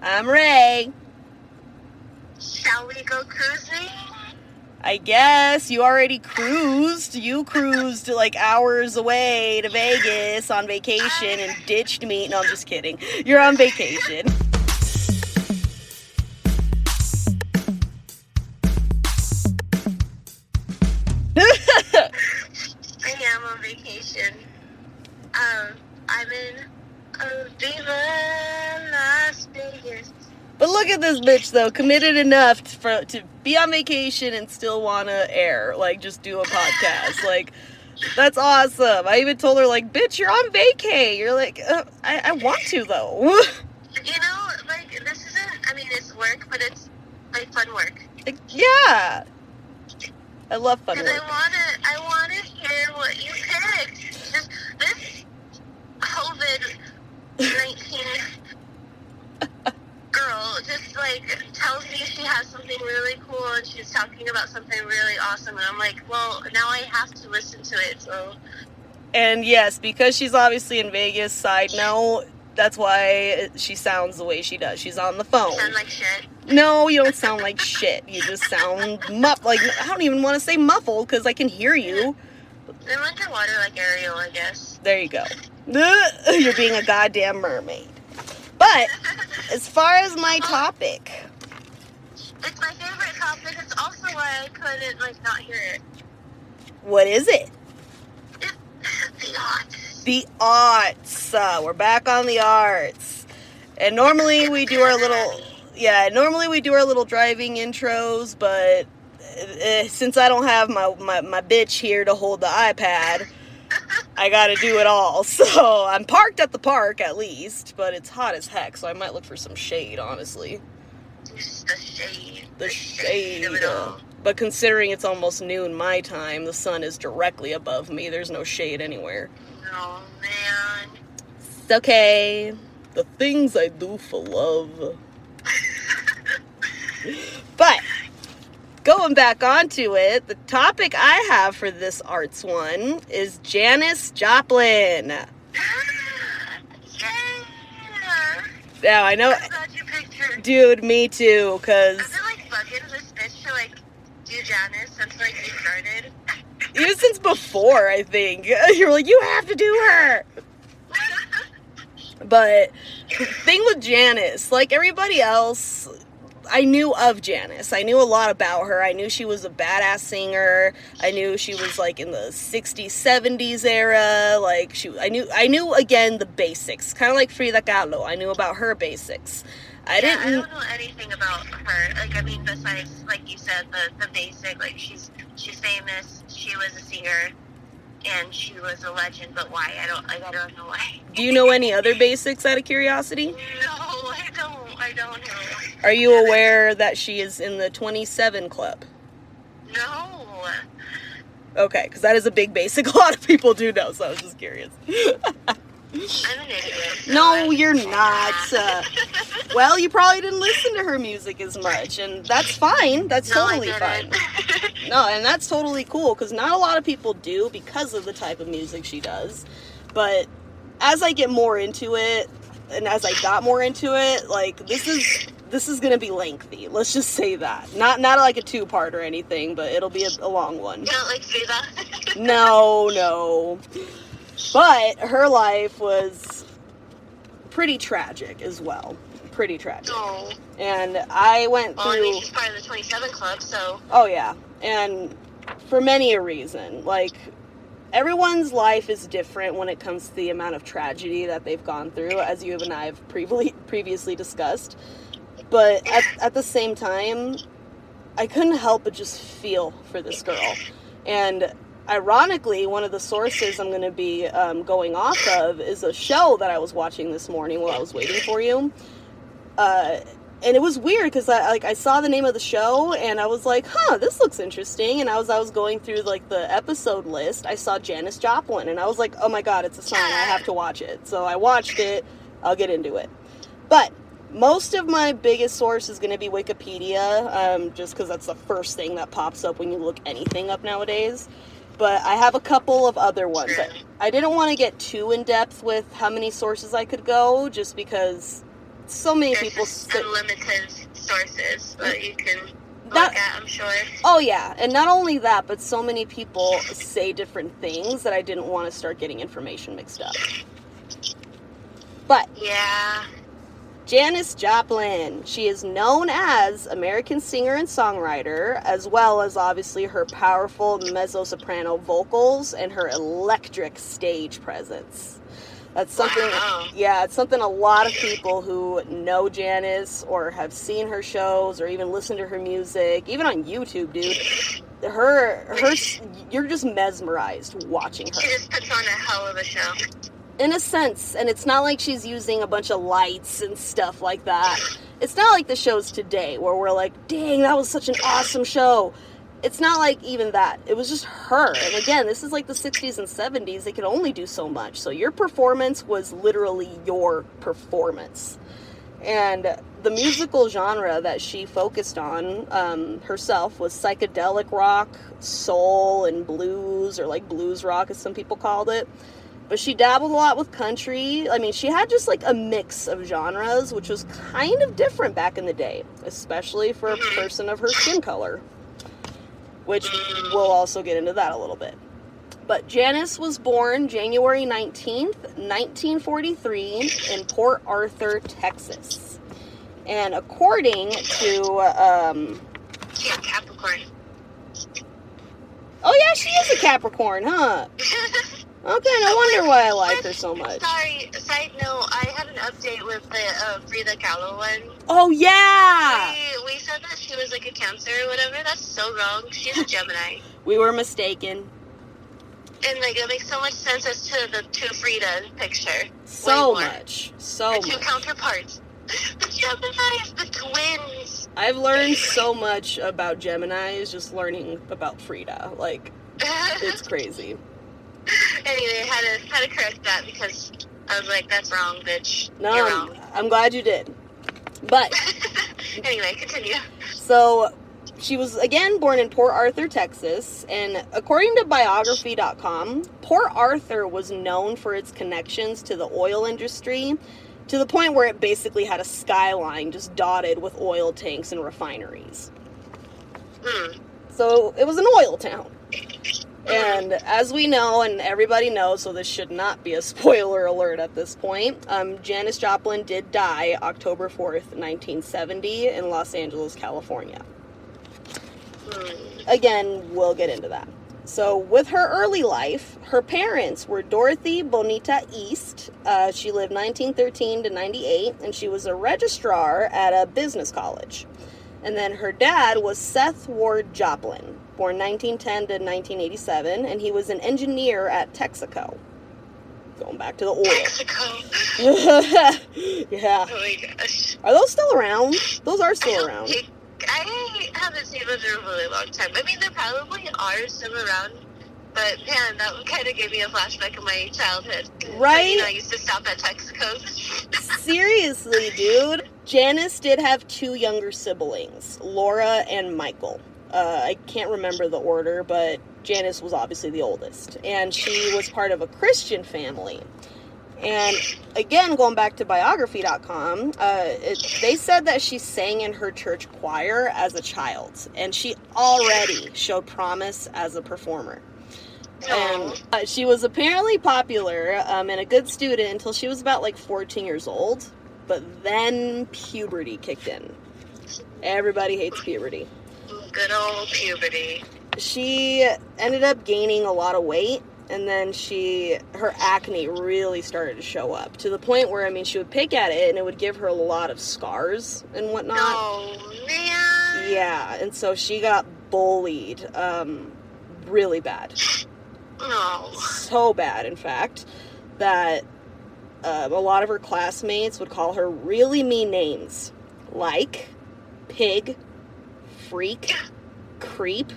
I'm Ray. Shall we go cruising? I guess you already cruised. You cruised like hours away to Vegas on vacation and ditched me. No, I'm just kidding. You're on vacation. I am on vacation. I'm in Viva Las Vegas. But look at this bitch, though. Committed enough to be on vacation and still want to air. Like, just do a podcast. Like, that's awesome. I even told her, like, bitch, you're on vacay. You're like, I want to, though. You know, like, this isn't, I mean, it's work, but it's, like, fun work. Like, yeah. I love fun work. Because I wanna hear what you picked. Just, this COVID-19 girl just, like, tells me she has something really cool and she's talking about something really awesome. And I'm like, well, now I have to listen to it, so. And yes, because she's obviously in Vegas, side note, that's why she sounds the way she does. She's on the phone. You sound like shit. No, you don't sound like shit. You just sound like, I don't even want to say muffled because I can hear you. I'm underwater like Ariel, I guess. There you go. You're being a goddamn mermaid. But as far as my topic, it's my favorite topic. It's also why I couldn't, like, not hear it. what is it? The arts. The arts. We're back on the arts. And normally we do our little driving intros, but since I don't have my bitch here to hold the iPad, I gotta do it all. So I'm parked at the park at least, but it's hot as heck, so I might look for some shade, honestly. The shade of it all. But considering it's almost noon my time, the sun is directly above me. There's no shade anywhere. Oh, man. It's okay. The things I do for love. But going back onto it, the topic I have for this arts one is Janis Joplin. Yeah. Now, I know, I'm glad you picked her. dude, me too, because I've been, like, bugging this bitch to, like, do Janis since, like, we started. even since before, I think, you're like, you have to do her. But the thing with Janis, like everybody else, I knew of Janis. I knew a lot about her. I knew she was a badass singer. I knew she was like in the 60s, 70s era. Like I knew again the basics, kind of like Frida Kahlo. I knew about her basics. I don't know anything about her. Like, I mean, besides, like you said, the basic. Like, she's famous. She was a singer. And she was a legend, but why? I don't know why. Do you know any other basics out of curiosity? No, I don't know. Are you aware that she is in the 27 Club? No. Okay, because that is a big basic. A lot of people do know, so I was just curious. I'm an idiot. No, you're not. Well, you probably didn't listen to her music as much, and that's fine. That's totally fine. No, and that's totally cool, because not a lot of people do because of the type of music she does. But as I get more into it, and as I got more into it, like, this is going to be lengthy. Let's just say that. Not like a 2-part or anything, but it'll be a long one. You don't like Frida? No. But her life was pretty tragic as well. Pretty tragic. Oh. And I went through... Well, I mean, she's part of the 27 Club, so... Oh, yeah. And for many a reason. Like, everyone's life is different when it comes to the amount of tragedy that they've gone through, as you and I have previously discussed. But at the same time, I couldn't help but just feel for this girl. And ironically, one of the sources I'm going to be going off of is a show that I was watching this morning while I was waiting for you. And it was weird because I saw the name of the show and I was like, this looks interesting. And I was going through like the episode list. I saw Janis Joplin and I was like, oh my God, it's a song. I have to watch it. So I watched it. I'll get into it. But most of my biggest source is going to be Wikipedia, just because that's the first thing that pops up when you look anything up nowadays. But I have a couple of other ones. I didn't want to get too in depth with how many sources I could go, just because so many There's people... just unlimited sources that you can look at, I'm sure. Oh, yeah. And not only that, but so many people say different things that I didn't want to start getting information mixed up. But... yeah. Janis Joplin. She is known as American singer and songwriter, as well as obviously her powerful mezzo-soprano vocals and her electric stage presence. That's something, yeah, it's something a lot of people who know Janis or have seen her shows or even listened to her music, even on YouTube, dude. You're just mesmerized watching her. She just puts on a hell of a show. In a sense, and it's not like she's using a bunch of lights and stuff like that. It's not like the shows today where we're like, dang, that was such an awesome show. It's not like even that. It was just her. And again, this is like the 60s and 70s. They could only do so much. So your performance was literally your performance. And the musical genre that she focused on herself was psychedelic rock, soul, and blues, or like blues rock as some people called it. But she dabbled a lot with country. I mean, she had just like a mix of genres, which was kind of different back in the day, especially for a person of her skin color, which we'll also get into that a little bit. But Janis was born January 19th, 1943 in Port Arthur, Texas. And according to... She's a Capricorn. Oh yeah, she is a Capricorn, huh? Okay, no wonder why I like her so much. Sorry, side note, I had an update with the Frida Kahlo one. Oh, yeah! We said that she was like a Cancer or whatever. That's so wrong. She's a Gemini. We were mistaken. And like, it makes so much sense as to the two Frida picture. So much. The two counterparts. The Geminis, the twins. I've learned so much about Geminis just learning about Frida. Like, it's crazy. Anyway, I had to correct that because I was like, that's wrong, bitch. No, you're wrong. I'm glad you did. But anyway, continue. So she was again born in Port Arthur, Texas, and according to biography.com, Port Arthur was known for its connections to the oil industry to the point where it basically had a skyline just dotted with oil tanks and refineries. So it was an oil town. And as we know, and everybody knows, so this should not be a spoiler alert at this point, Janis Joplin did die October 4th, 1970 in Los Angeles, California. Again, we'll get into that. So with her early life, her parents were Dorothy Bonita East. She lived 1913 to 98, and she was a registrar at a business college. And then her dad was Seth Ward Joplin, born 1910 to 1987, and he was an engineer at Texaco. Going back to the oil. Texaco. Yeah. Oh my gosh. Are those still around? Those are still around. I haven't seen them in a really long time. I mean, there probably are some around, but man, that kind of gave me a flashback of my childhood. Right? You know, I used to stop at Texaco's. Seriously, dude. Janis did have two younger siblings, Laura and Michael. I can't remember the order, but Janis was obviously the oldest. And she was part of a Christian family. And again, going back to biography.com, they said that she sang in her church choir as a child. And she already showed promise as a performer. And she was apparently popular and a good student until she was about like 14 years old. But then puberty kicked in. Everybody hates puberty. Good old puberty. She ended up gaining a lot of weight, and then her acne really started to show up to the point where, I mean, she would pick at it and it would give her a lot of scars and whatnot. Oh, man. Yeah, and so she got bullied really bad. Oh. So bad, in fact, that a lot of her classmates would call her really mean names, like pig, freak, creep,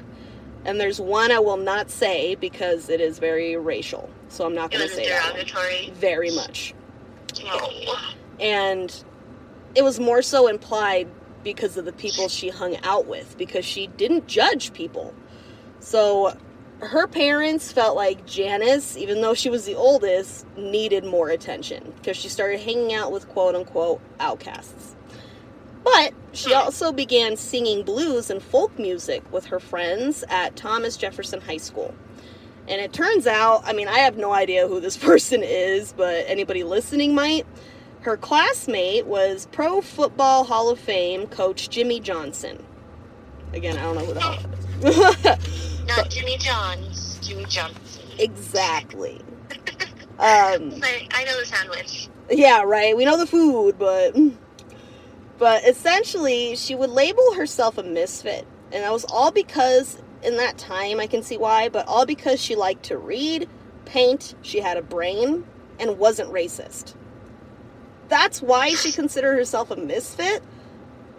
and there's one I will not say because it is very racial, so I'm not going to say that one. Very much. Oh. And it was more so implied because of the people she hung out with, because she didn't judge people. So her parents felt like Janis, even though she was the oldest, needed more attention because she started hanging out with quote-unquote outcasts. But she also began singing blues and folk music with her friends at Thomas Jefferson High School. And it turns out, I mean, I have no idea who this person is, but anybody listening might. Her classmate was Pro Football Hall of Fame coach Jimmy Johnson. Again, I don't know who the hell that is. Not Jimmy John's, Jimmy Johnson. Exactly. I know the sandwich. Yeah, right. We know the food, but essentially, she would label herself a misfit. And that was all because, in that time, I can see why, but all because she liked to read, paint, she had a brain, and wasn't racist. That's why she considered herself a misfit.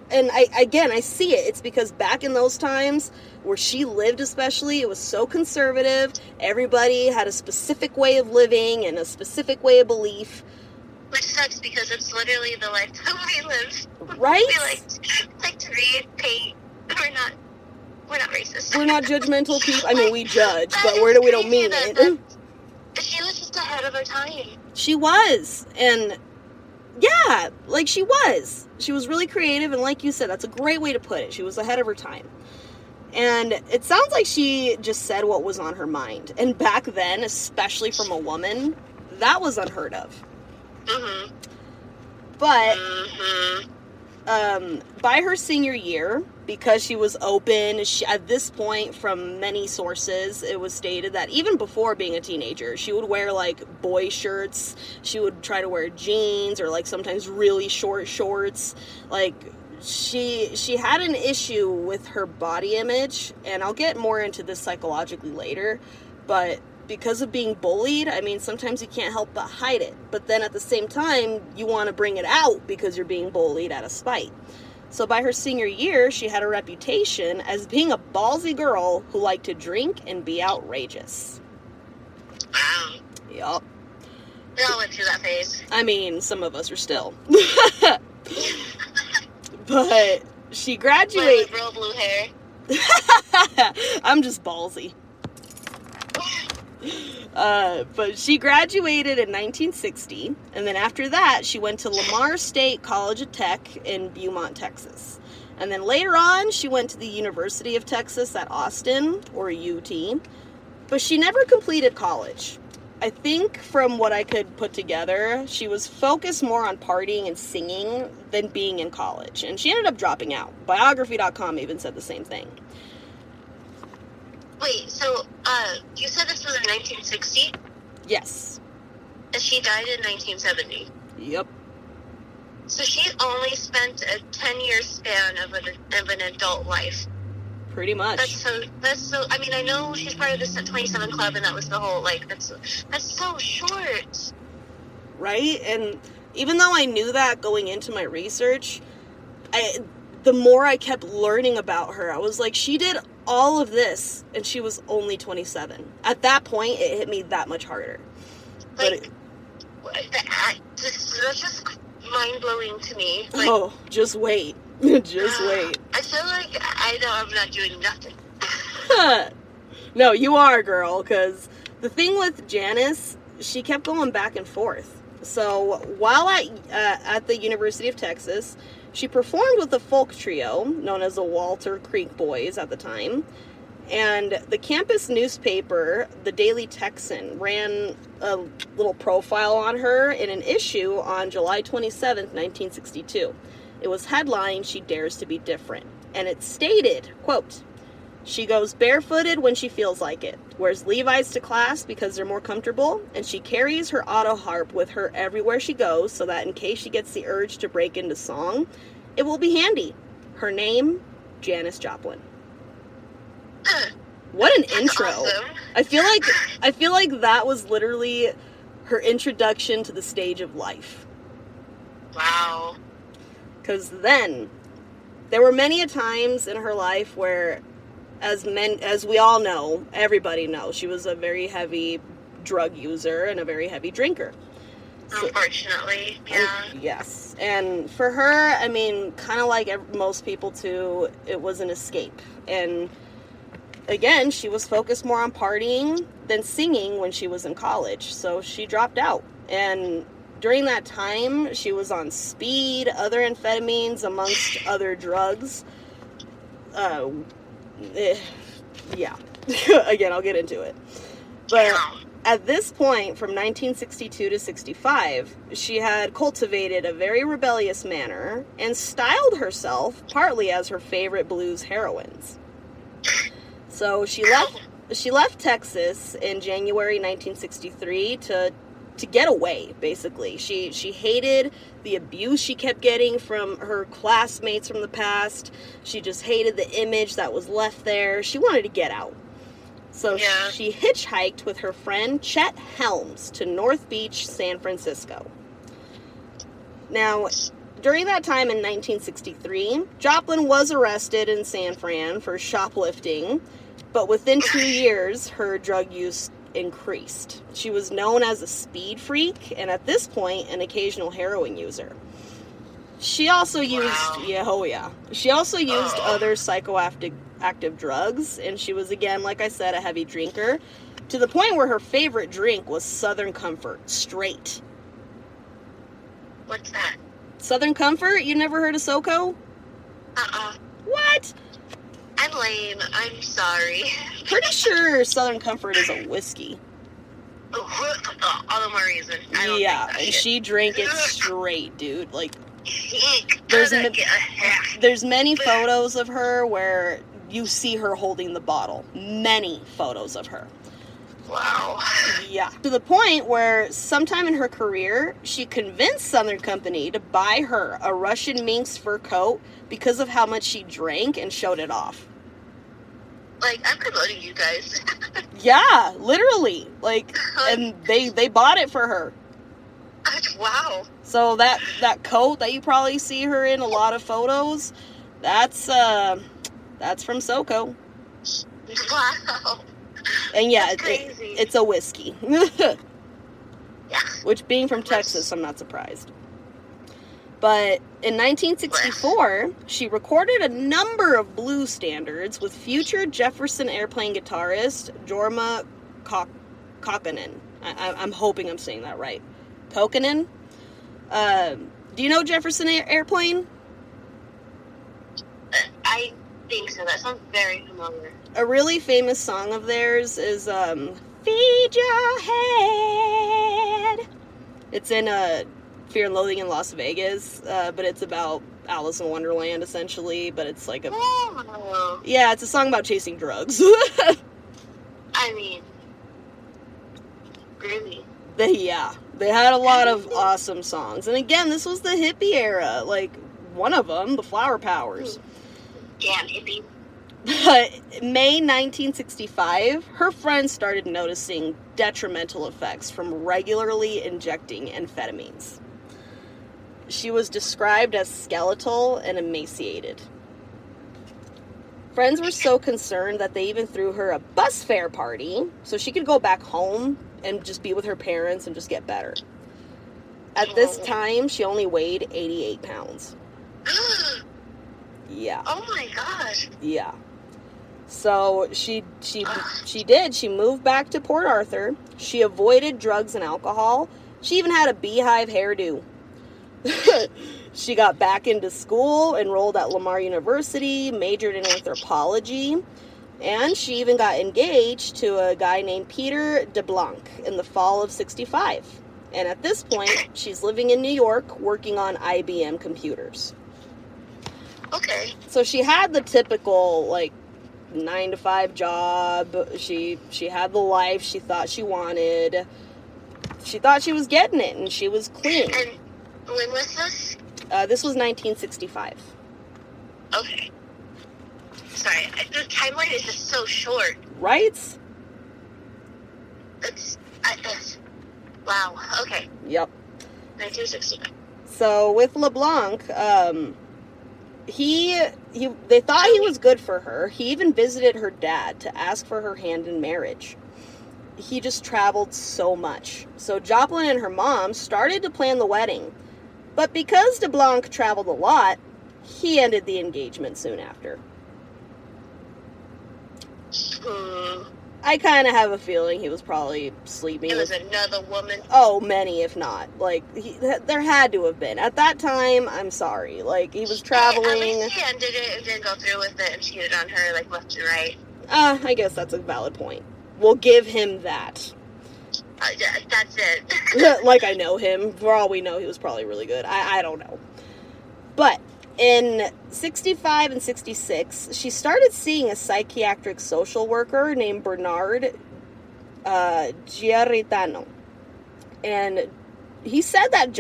And I see it. It's because back in those times, where she lived especially, it was so conservative. Everybody had a specific way of living and a specific way of belief. Which sucks because it's literally the lifetime we live. Right? We like to read, paint. We're not racist. We're not judgmental people. I mean, we judge, but we don't mean it. She was just ahead of her time. She was. And yeah, like she was. She was really creative, and like you said, that's a great way to put it. She was ahead of her time. And it sounds like she just said what was on her mind. And back then, especially from a woman, that was unheard of. Mm-hmm. But Mm-hmm. By her senior year, because she was open, at this point, from many sources, it was stated that even before being a teenager, she would wear, like, boy shirts. She would try to wear jeans or, like, sometimes really short shorts. Like, she had an issue with her body image, and I'll get more into this psychologically later, but because of being bullied, I mean, sometimes you can't help but hide it. But then at the same time, you want to bring it out because you're being bullied out of spite. So by her senior year, she had a reputation as being a ballsy girl who liked to drink and be outrageous. Wow. Yup. We all went through that phase. I mean, some of us are still. But she graduated... With real blue hair. I'm just ballsy. But she graduated in 1960, and then after that, she went to Lamar State College of Tech in Beaumont, Texas. And then later on, she went to the University of Texas at Austin, or UT, but she never completed college. I think from what I could put together, she was focused more on partying and singing than being in college, and she ended up dropping out. Biography.com even said the same thing. Wait, so, you said this was in 1960? Yes. And she died in 1970? Yep. So she only spent a 10-year span of an adult life. Pretty much. That's so, I mean, I know she's part of the 27 Club, and that was the whole, like, that's so short. Right? And even though I knew that going into my research, the more I kept learning about her, I was like, she did all of this, and she was only 27. At that point, it hit me that much harder. Like, that's just mind-blowing to me. Like, oh, just wait. Just wait. I feel like I know I'm not doing nothing. No, you are, girl, because the thing with Janis, she kept going back and forth. So, while at the University of Texas, she performed with a folk trio known as the Walter Creek Boys at the time, and the campus newspaper, the Daily Texan, ran a little profile on her in an issue on July 27th, 1962. It was headlined, "She Dares to Be Different," and it stated, quote, "She goes barefooted when she feels like it, wears Levi's to class because they're more comfortable, and she carries her auto harp with her everywhere she goes so that in case she gets the urge to break into song, it will be handy. Her name, Janis Joplin." What an intro. Awesome. I feel like that was literally her introduction to the stage of life. Wow. Because then, there were many a times in her life where, as we all know, everybody knows, she was a very heavy drug user and a very heavy drinker. Unfortunately, yeah. Yes. And for her, I mean, kind of like most people too, it was an escape. And again, she was focused more on partying than singing when she was in college, so she dropped out. And during that time, she was on speed, other amphetamines, amongst other drugs. Yeah. Again, I'll get into it. But at this point, from 1962 to 65, she had cultivated a very rebellious manner and styled herself partly as her favorite blues heroines. So she left Texas in January 1963 to get away, basically. She hated the abuse she kept getting from her classmates from the past. She just hated the image that was left there. She wanted to get out. So she hitchhiked with her friend Chet Helms to North Beach, San Francisco. Now, during that time in 1963, Joplin was arrested in San Fran for shoplifting, but within 2 years, her drug use increased. She was known as a speed freak, and at this point, an occasional heroin user. She also used, she also used other psychoactive drugs, and she was, again, like I said, a heavy drinker, to the point where her favorite drink was Southern Comfort, straight. What's that? Southern Comfort? You never heard of SoCo? What? I'm lame. I'm sorry. Pretty sure Southern Comfort is a whiskey. All the more reason. I don't think that and shit. she drank it straight, dude. Like, there's many photos of her where you see her holding the bottle. Many photos of her. Wow. Yeah. To the point where sometime in her career, she convinced Southern Company to buy her a Russian minx fur coat because of how much she drank and showed it off. Like, I'm promoting you guys. Yeah, literally. Like, and they bought it for her. Wow. So that coat that you probably see her in a lot of photos, that's from SoCo. Wow. And yeah, That's crazy. it's a whiskey. Yeah. Which, being from Texas, I'm not surprised. But in 1964, she recorded a number of blues standards with future Jefferson Airplane guitarist Jorma Kaukonen. I'm hoping I'm saying that right. Kaukonen? Do you know Jefferson Airplane? I think so. That sounds very familiar. A really famous song of theirs is Feed Your Head. It's in Fear and Loathing in Las Vegas, but it's about Alice in Wonderland, essentially, but it's like yeah, it's a song about chasing drugs. I mean, really? They had a lot of awesome songs. And again, this was the hippie era. Like, one of them, the Flower Powers. Damn hippie. But May 1965, her friends started noticing detrimental effects from regularly injecting amphetamines. She was described as skeletal and emaciated. Friends were so concerned that they even threw her a bus fare party so she could go back home and just be with her parents and just get better. At this time, she only weighed 88 pounds. Yeah. Oh my gosh. Yeah. So she moved back to Port Arthur. She avoided drugs and alcohol. She even had a beehive hairdo. She got back into school, enrolled at Lamar University, majored in anthropology, and she even got engaged to a guy named Peter DeBlanc in the fall of 65. And at this point, she's living in New York, working on IBM computers. Okay. So she had the typical, 9-to-5 job. She had the life she thought she wanted. She thought she was getting it, and she was clean. And when was this? This was 1965. Okay. Sorry, the timeline is just so short. Right? Wow, okay. Yep. 1965. So with LeBlanc, they thought he was good for her. He even visited her dad to ask for her hand in marriage. He just traveled so much. So Joplin and her mom started to plan the wedding. But because DeBlanc traveled a lot, he ended the engagement soon after. I kind of have a feeling he was probably sleeping. It was another woman. Oh, many, if not. Like, there had to have been. At that time, I'm sorry. Like, he was traveling. At least he ended it and didn't go through with it and cheated on her, like, left and right. I guess that's a valid point. We'll give him that. Yeah, that's it. Like, I know him. For all we know, he was probably really good. I don't know. But in 65 and 66, she started seeing a psychiatric social worker named Bernard Giarretano. And he said that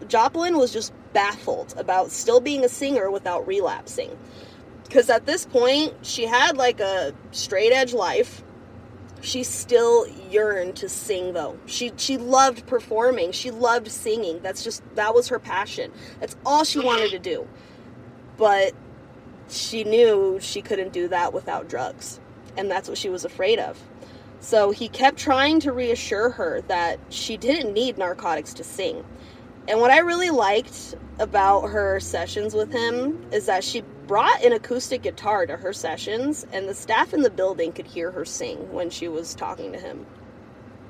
Joplin was just baffled about still being a singer without relapsing. Because at this point, she had like a straight edge life. She still yearned to sing, though. She loved performing. She loved singing. That was her passion. That's all she wanted to do. But she knew she couldn't do that without drugs. And that's what she was afraid of. So he kept trying to reassure her that she didn't need narcotics to sing. And what I really liked about her sessions with him is that she brought an acoustic guitar to her sessions, and the staff in the building could hear her sing when she was talking to him.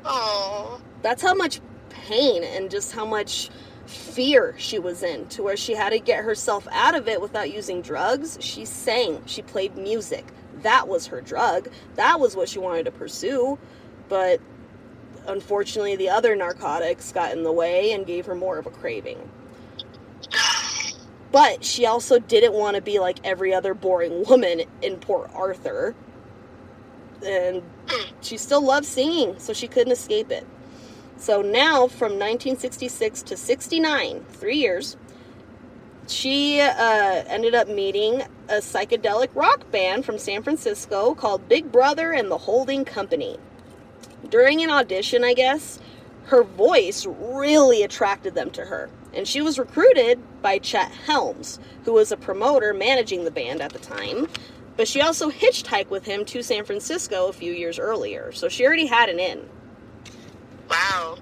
Oh. That's how much pain and just how much fear she was in, to where she had to get herself out of it without using drugs. She sang. She played music. That was her drug. That was what she wanted to pursue. But unfortunately, the other narcotics got in the way and gave her more of a craving. But she also didn't want to be like every other boring woman in Port Arthur. And she still loved singing, so she couldn't escape it. So now, from 1966 to 69, 3 years, she ended up meeting a psychedelic rock band from San Francisco called Big Brother and the Holding Company. During an audition, I guess, her voice really attracted them to her. And she was recruited by Chet Helms, who was a promoter managing the band at the time. But she also hitchhiked with him to San Francisco a few years earlier. So she already had an in. Wow.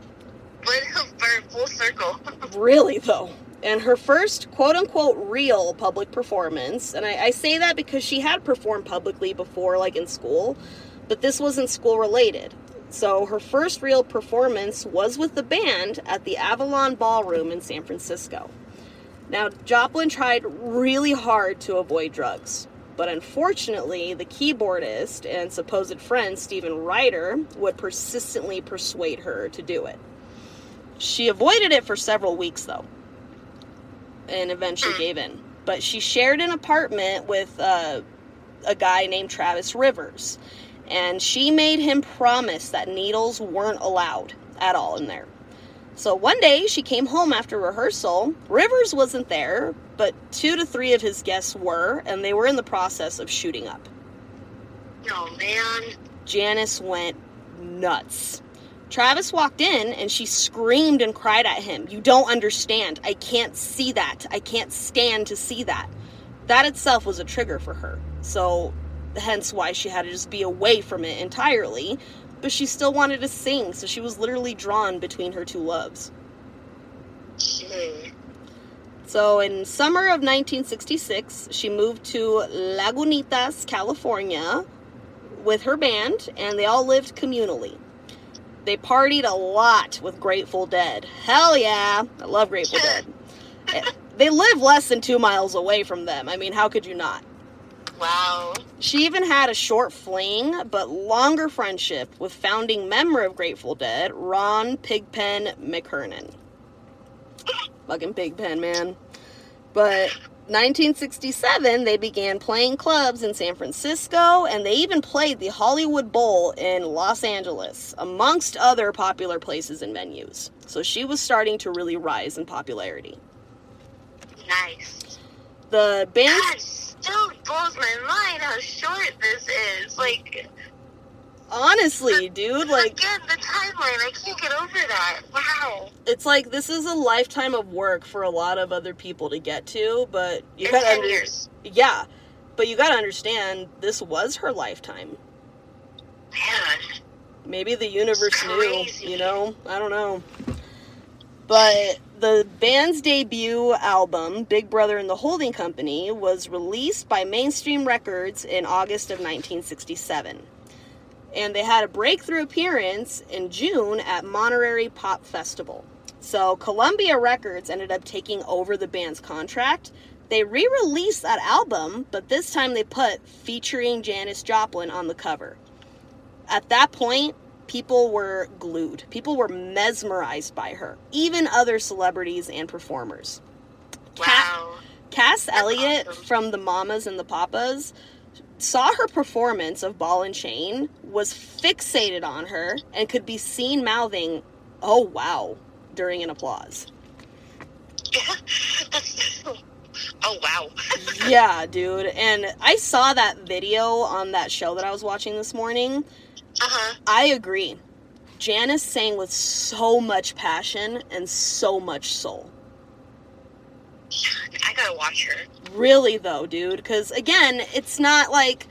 But for full circle. Really, though. And her first quote-unquote real public performance, and I say that because she had performed publicly before, like in school, but this wasn't school-related. So her first real performance was with the band at the Avalon Ballroom in San Francisco. Now, Joplin tried really hard to avoid drugs, but unfortunately, the keyboardist and supposed friend, Stephen Ryder, would persistently persuade her to do it. She avoided it for several weeks, though, and eventually gave in. But she shared an apartment with a guy named Travis Rivers, and she made him promise that needles weren't allowed at all in there. So one day, she came home after rehearsal. Rivers wasn't there, but 2 to 3 of his guests were, and they were in the process of shooting up. Oh, man. Janis went nuts. Travis walked in, and she screamed and cried at him. "You don't understand. I can't see that. I can't stand to see that." That itself was a trigger for her. So hence why she had to just be away from it entirely, but she still wanted to sing, so she was literally drawn between her two loves. So in summer of 1966, she moved to Lagunitas, California with her band, and they all lived communally. They partied a lot with Grateful Dead. Hell yeah, I love Grateful Dead. They live less than 2 miles away from them. I mean, how could you not? Wow. She even had a short fling, but longer friendship with founding member of Grateful Dead, Ron Pigpen McKernan. Fucking Pigpen, man. But 1967, they began playing clubs in San Francisco, and they even played the Hollywood Bowl in Los Angeles, amongst other popular places and venues. So she was starting to really rise in popularity. Nice. The band... God, still blows my mind how short this is. Like, honestly, dude, like... Again, the timeline, I can't get over that. Wow. It's like, this is a lifetime of work for a lot of other people to get to, but you in gotta... 10 years. Yeah, but you gotta understand, this was her lifetime. Man. Maybe the universe knew, crazy. you know? I don't know. But the band's debut album, Big Brother and the Holding Company, was released by Mainstream Records in August of 1967. And they had a breakthrough appearance in June at Monterey Pop Festival. So Columbia Records ended up taking over the band's contract. They re-released that album, but this time they put featuring Janis Joplin on the cover. At that point, people were glued. People were mesmerized by her. Even other celebrities and performers. Wow. Cass Elliot from the Mamas and the Papas saw her performance of Ball and Chain, was fixated on her, and could be seen mouthing, "Oh wow," during an applause. Oh wow. Yeah, dude. And I saw that video on that show that I was watching this morning. I agree. Janis sang with so much passion and so much soul. I gotta watch her. Really, though, dude, because, again, it's not like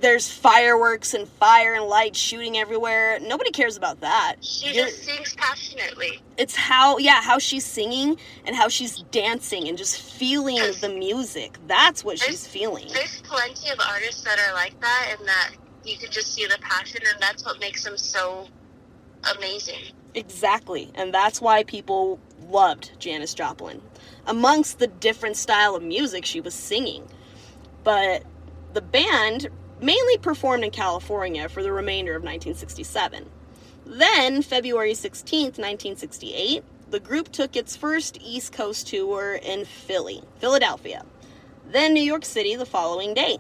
there's fireworks and fire and light shooting everywhere. Nobody cares about that. She just sings passionately. It's how she's singing and how she's dancing and just feeling the music. That's what she's feeling. There's plenty of artists that are like that, and that you can just see the passion, and that's what makes them so amazing. Exactly, and that's why people loved Janis Joplin, amongst the different style of music she was singing. But the band mainly performed in California for the remainder of 1967. Then, February 16th, 1968, the group took its first East Coast tour in Philadelphia. Then New York City the following day.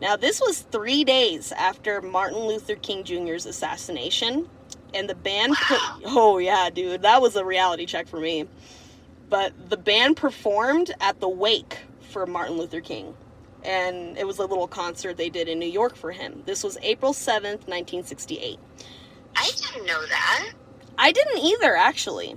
Now, this was 3 days after Martin Luther King Jr.'s assassination, and the band oh yeah, dude, that was a reality check for me. But the band performed at the wake for Martin Luther King, and it was a little concert they did in New York for him. This was April 7th, 1968. I didn't know that. I didn't either, actually.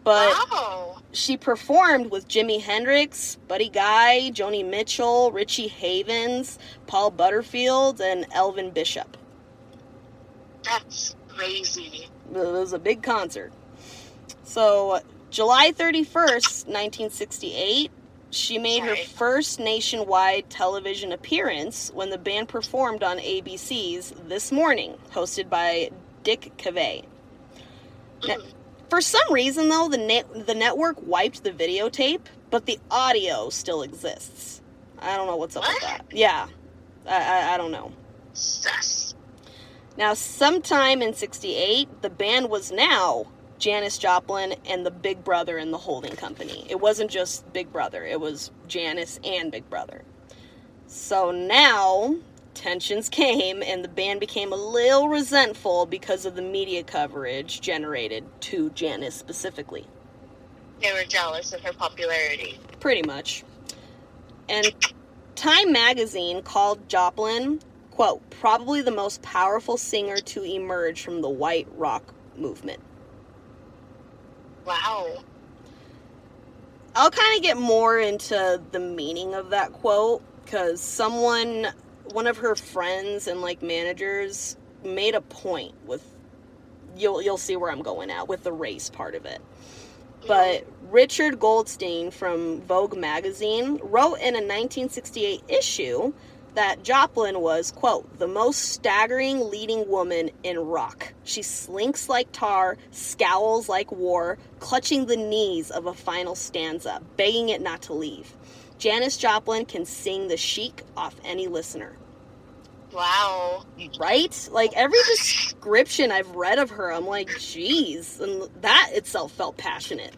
But wow. She performed with Jimi Hendrix, Buddy Guy, Joni Mitchell, Richie Havens, Paul Butterfield, and Elvin Bishop. That's crazy. It was a big concert. So, July 31st, 1968, she made her first nationwide television appearance when the band performed on ABC's This Morning, hosted by Dick Cavey. Now, for some reason, though, the network wiped the videotape, but the audio still exists. I don't know what's up with that. Yeah, I don't know. Sus. Now, sometime in 68, the band was now Janis Joplin and the Big Brother and the Holding Company. It wasn't just Big Brother, it was Janis and Big Brother. So now, tensions came, and the band became a little resentful because of the media coverage generated to Janis specifically. They were jealous of her popularity. Pretty much. And Time magazine called Joplin, quote, probably the most powerful singer to emerge from the white rock movement. Wow. I'll kind of get more into the meaning of that quote, because one of her friends and, like, managers made a point with, you'll see where I'm going at, with the race part of it. But Richard Goldstein from Vogue magazine wrote in a 1968 issue that Joplin was, quote, the most staggering leading woman in rock. She slinks like tar, scowls like war, clutching the knees of a final stanza, begging it not to leave. Janis Joplin can sing the chic off any listener. Wow. Right? Like, every description I've read of her, I'm like, geez. And that itself felt passionate.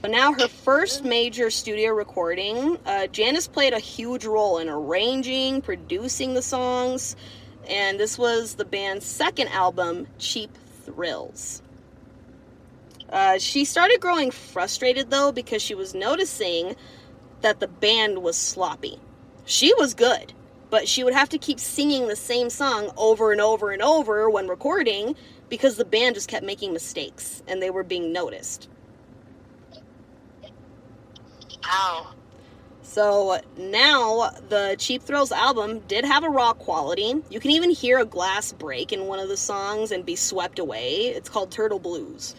But now her first major studio recording, Janis played a huge role in arranging, producing the songs, and this was the band's second album, Cheap Thrills. She started growing frustrated, though, because she was noticing that the band was sloppy. She was good, but she would have to keep singing the same song over and over and over when recording because the band just kept making mistakes, and they were being noticed. Wow. So now the Cheap Thrills album did have a raw quality. You can even hear a glass break in one of the songs and be swept away. It's called Turtle Blues.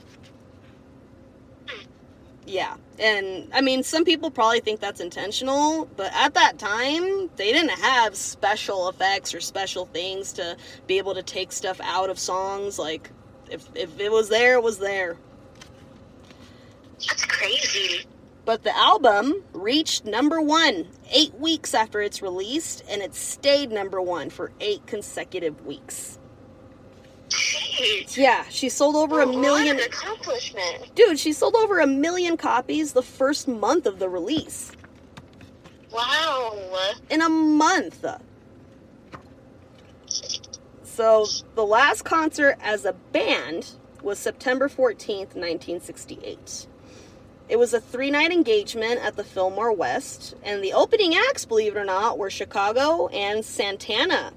Yeah, and I mean, some people probably think that's intentional, but at that time, they didn't have special effects or special things to be able to take stuff out of songs. Like, if it was there, it was there. That's crazy. But the album reached number 1 8 weeks after it's released, and it stayed number 1 for 8 consecutive weeks. Jeez. Yeah, she sold over a million... What an accomplishment. Dude, she sold over 1 million copies the first month of the release. Wow. In a month. So, the last concert as a band was September 14th, 1968. It was a 3-night engagement at the Fillmore West, and the opening acts, believe it or not, were Chicago and Santana.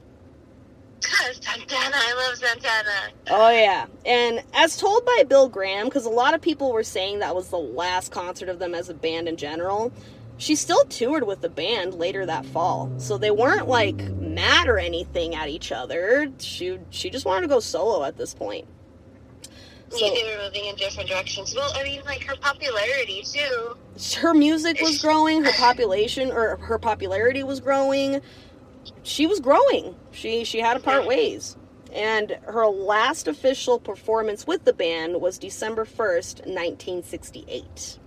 Santana, I love Santana. Oh, yeah. And as told by Bill Graham, because a lot of people were saying that was the last concert of them as a band in general, she still toured with the band later that fall. So they weren't, like, mad or anything at each other. She just wanted to go solo at this point. So, they were moving in different directions. Well, I mean, like, her popularity, too. Her music was growing, her popularity was growing. She was growing. She had to part ways. And her last official performance with the band was December 1st, 1968.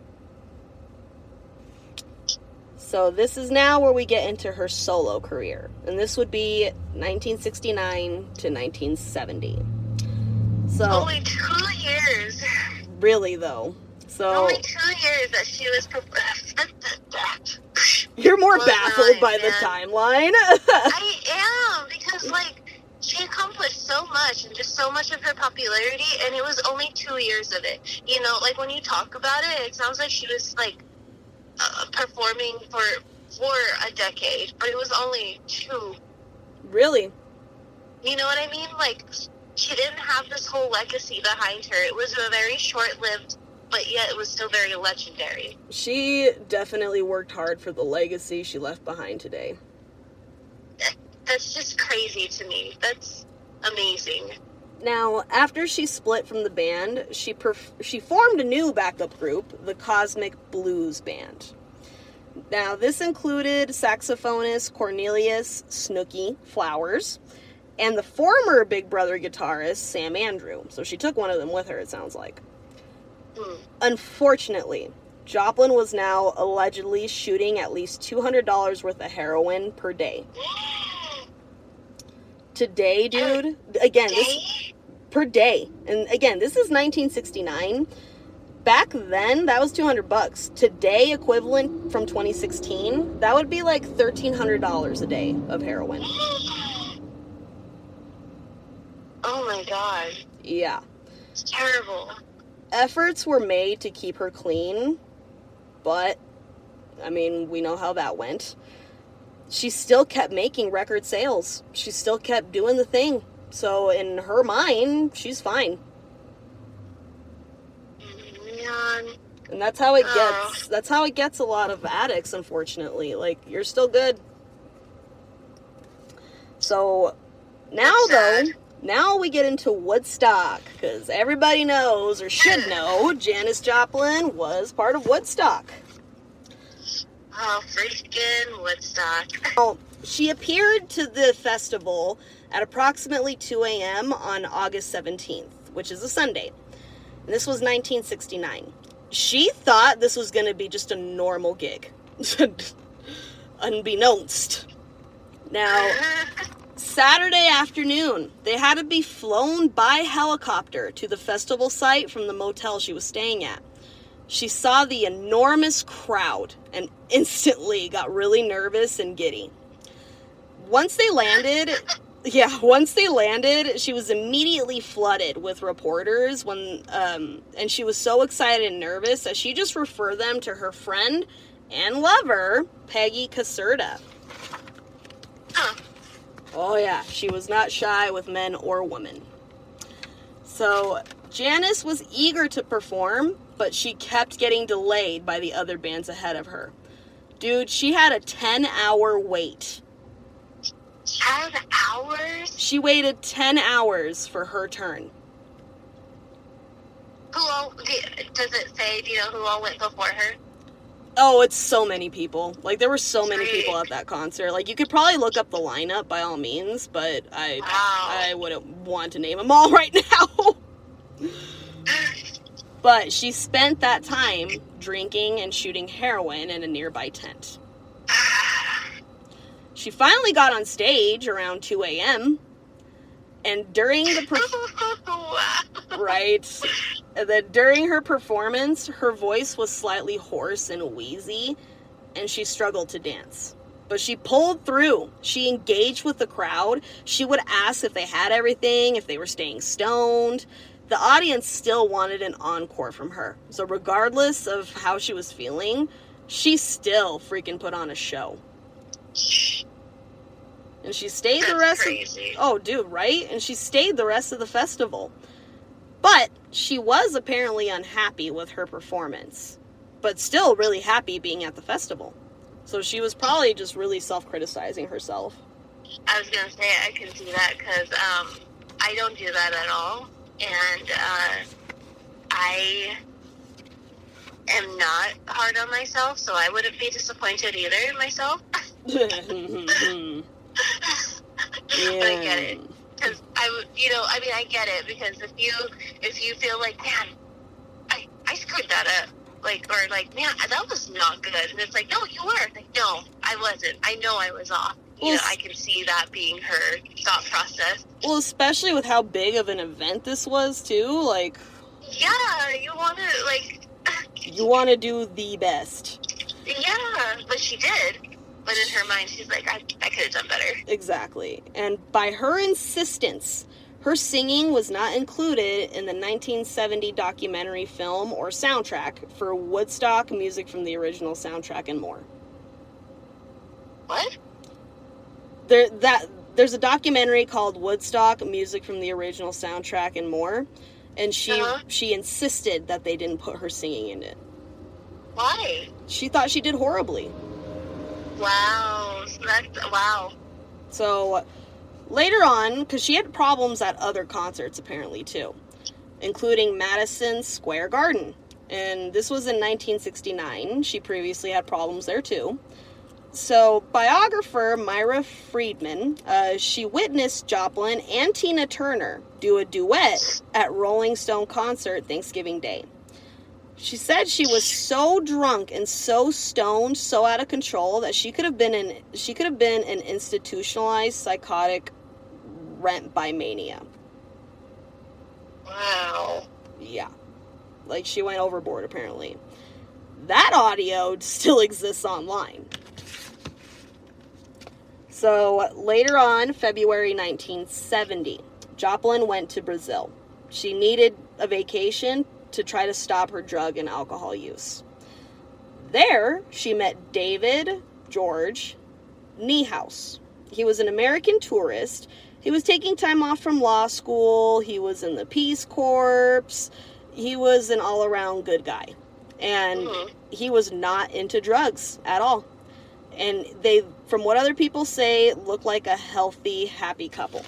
So this is now where we get into her solo career. And this would be 1969 to 1970. So only 2 years. Really, though. So only 2 years that she was... You're more baffled by the timeline. I am, because, like, she accomplished so much, and just so much of her popularity, and it was only 2 years of it. You know, like, when you talk about it, it sounds like she was, like, performing for a decade, but it was only 2. Really? You know what I mean? Like, she didn't have this whole legacy behind her. It was a very short-lived, but yet it was still very legendary. She definitely worked hard for the legacy she left behind today. That's just crazy to me. That's amazing. Now, after she split from the band, she formed a new backup group, the Cosmic Blues Band. Now, this included saxophonist Cornelius Snooky Flowers and the former Big Brother guitarist Sam Andrew. So she took one of them with her, it sounds like. Unfortunately, Joplin was now allegedly shooting at least $200 worth of heroin per day. Today, dude, again, this per day. And again, this is 1969. Back then, that was $200. Today, equivalent from 2016, that would be like $1,300 a day of heroin. Oh my god. Yeah. It's terrible. Efforts were made to keep her clean, but, I mean, we know how that went. She still kept making record sales. She still kept doing the thing. So, in her mind, she's fine. Man. And that's how it gets. That's how it gets a lot of addicts, unfortunately. Like, you're still good. So, now, though... Now we get into Woodstock, because everybody knows, or should know, Janis Joplin was part of Woodstock. Oh, freaking Woodstock. Well, she appeared to the festival at approximately 2 a.m. on August 17th, which is a Sunday. And this was 1969. She thought this was going to be just a normal gig. Unbeknownst. Now... Saturday afternoon, they had to be flown by helicopter to the festival site from the motel she was staying at. She saw the enormous crowd and instantly got really nervous and giddy. Once they landed, she was immediately flooded with reporters and she was so excited and nervous that she just referred them to her friend and lover, Peggy Caserta. Oh yeah, she was not shy with men or women. So, Janis was eager to perform, but she kept getting delayed by the other bands ahead of her. Dude, she had a 10-hour wait. 10 hours? She waited 10 hours for her turn. Does it say, do you know who all went before her? Oh, it's so many people. Like, there were so many people at that concert. Like, you could probably look up the lineup by all means, but I wouldn't want to name them all right now. But she spent that time drinking and shooting heroin in a nearby tent. She finally got on stage around 2 a.m. And during the right, and then during her performance, her voice was slightly hoarse and wheezy, and she struggled to dance. But she pulled through. She engaged with the crowd. She would ask if they had everything, if they were staying stoned. The audience still wanted an encore from her. So regardless of how she was feeling, she still freaking put on a show. And she stayed the rest crazy. Oh, dude, right? And she stayed the rest of the festival. But she was apparently unhappy with her performance, but still really happy being at the festival. So she was probably just really self-criticizing herself. I was going to say, I can see that, because I don't do that at all. And I am not hard on myself, so I wouldn't be disappointed either in myself. Yeah. But I get it, because I get it, because if you feel like, man, I screwed that up, or man, that was not good, and it's like, no, you were, like, no, I wasn't, I know I was off. I can see that being her thought process. Well, especially with how big of an event this was too, like. Yeah, you want to do the best. Yeah, but she did. But in her mind, she's like, I could have done better. Exactly. And by her insistence, her singing was not included in the 1970 documentary film or soundtrack for Woodstock, music from the original soundtrack, and more. What? There's a documentary called Woodstock, music from the original soundtrack, and more. And she insisted that they didn't put her singing in it. Why? She thought she did horribly. Wow. Wow. So, later on, because she had problems at other concerts, apparently, too. Including Madison Square Garden. And this was in 1969. She previously had problems there, too. So, biographer Myra Friedman, she witnessed Joplin and Tina Turner do a duet at Rolling Stone concert Thanksgiving Day. She said she was so drunk and so stoned, so out of control, that she could have been an institutionalized psychotic rent by mania. Wow. Yeah. Like, she went overboard, apparently. That audio still exists online. So, later on, February 1970, Joplin went to Brazil. She needed a vacation to try to stop her drug and alcohol use. There, she met David George Niehaus. He was an American tourist. He was taking time off from law school. He was in the Peace Corps. He was an all-around good guy. And he was not into drugs at all. And they, from what other people say, look like a healthy, happy couple.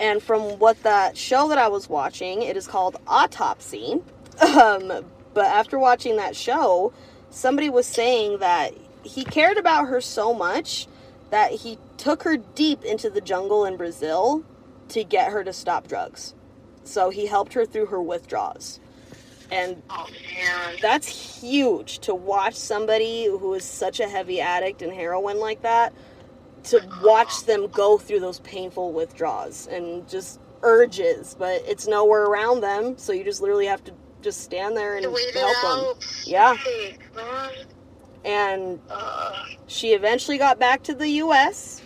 And from what that show that I was watching, it is called Autopsy. But after watching that show, somebody was saying that he cared about her so much that he took her deep into the jungle in Brazil to get her to stop drugs. So he helped her through her withdrawals. And that's huge, to watch somebody who is such a heavy addict and heroin like that, to watch them go through those painful withdrawals and just urges, but it's nowhere around them, so you just literally have to just stand there and help them. Yeah. And she eventually got back to the U.S.,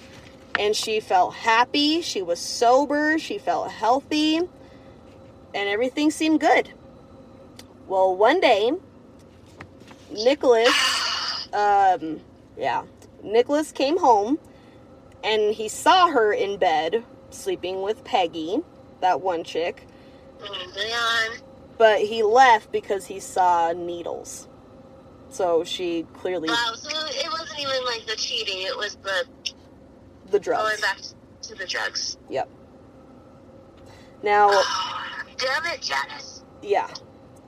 and she felt happy, she was sober, she felt healthy, and everything seemed good. Well, one day, Nicholas came home, and he saw her in bed, sleeping with Peggy, that one chick. Oh, man. But he left because he saw needles. So she clearly... Wow, so it wasn't even like the cheating, it was the drugs. Going back to the drugs. Yep. Now... Damn it, Janis. Yeah.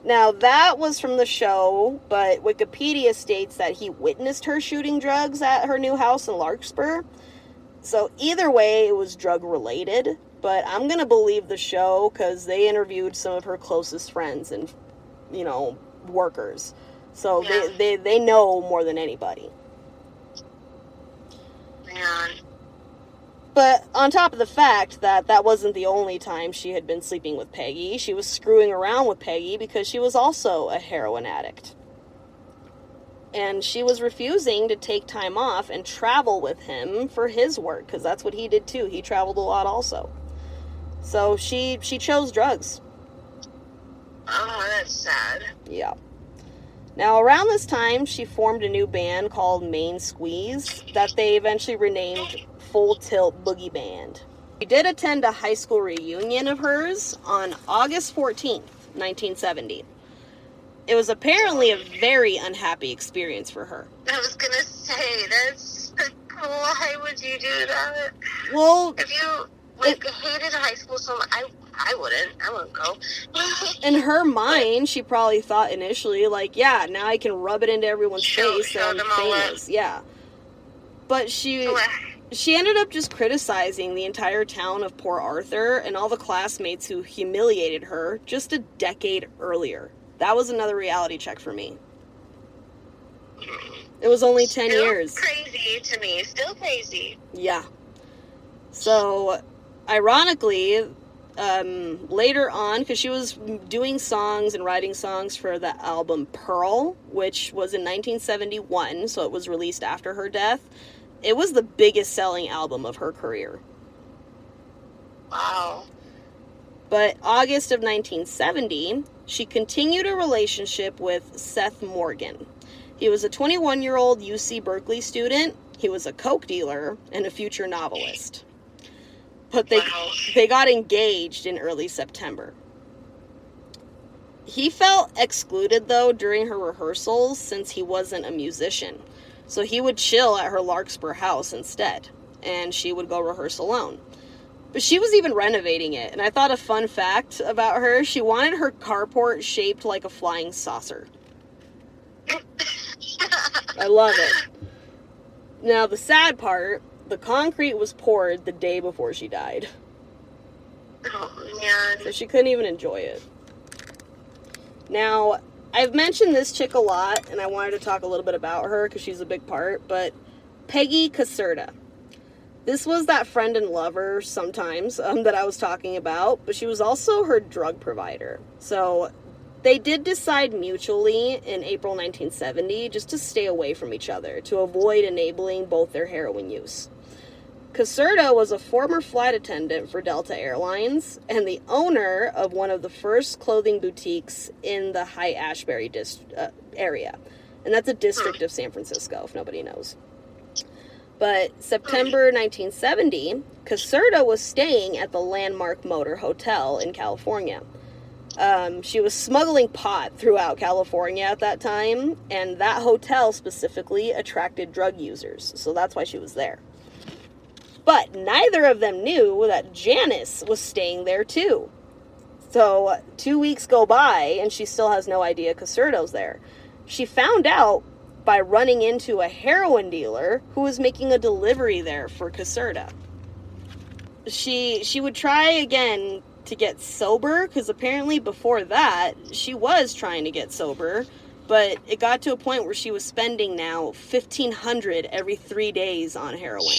Now, that was from the show, but Wikipedia states that he witnessed her shooting drugs at her new house in Larkspur. So either way, it was drug-related, but I'm going to believe the show because they interviewed some of her closest friends and, workers. So they know more than anybody. Man. But on top of the fact that that wasn't the only time she had been sleeping with Peggy, she was screwing around with Peggy because she was also a heroin addict. And she was refusing to take time off and travel with him for his work, because that's what he did too. He traveled a lot also. So she chose drugs. Oh, that's sad. Yeah. Now, around this time, she formed a new band called Main Squeeze that they eventually renamed Full Tilt Boogie Band. She did attend a high school reunion of hers on August 14th, 1970. It was apparently a very unhappy experience for her. I was gonna say, why would you do that? Well, if you hated high school so much, I wouldn't go. In her mind, she probably thought initially, now I can rub it into everyone's face and I'm famous. Yeah. But she ended up just criticizing the entire town of Port Arthur and all the classmates who humiliated her just a decade earlier. That was another reality check for me. It was only 10 years. Still crazy to me. Still crazy. Yeah. So, ironically, later on, because she was doing songs and writing songs for the album Pearl, which was in 1971, so it was released after her death. It was the biggest selling album of her career. Wow. But August of 1970, she continued a relationship with Seth Morgan. He was a 21-year-old UC Berkeley student, he was a coke dealer, and a future novelist. But they got engaged in early September. He felt excluded, though, during her rehearsals since he wasn't a musician. So he would chill at her Larkspur house instead, and she would go rehearse alone. But she was even renovating it, and I thought a fun fact about her, she wanted her carport shaped like a flying saucer. I love it. Now, the sad part, the concrete was poured the day before she died. Oh, man. So she couldn't even enjoy it. Now, I've mentioned this chick a lot, and I wanted to talk a little bit about her because she's a big part, but Peggy Caserta. This was that friend and lover sometimes that I was talking about, but she was also her drug provider. So they did decide mutually in April 1970 just to stay away from each other to avoid enabling both their heroin use. Caserta was a former flight attendant for Delta Airlines and the owner of one of the first clothing boutiques in the Haight-Ashbury area. And that's a district of San Francisco, if nobody knows. But September 1970, Caserta was staying at the Landmark Motor Hotel in California. She was smuggling pot throughout California at that time, and that hotel specifically attracted drug users, so that's why she was there. But neither of them knew that Janis was staying there too. So 2 weeks go by, and she still has no idea Caserta's there. She found out by running into a heroin dealer who was making a delivery there for Caserta. She would try again to get sober, because apparently before that, she was trying to get sober, but it got to a point where she was spending now $1,500 every 3 days on heroin.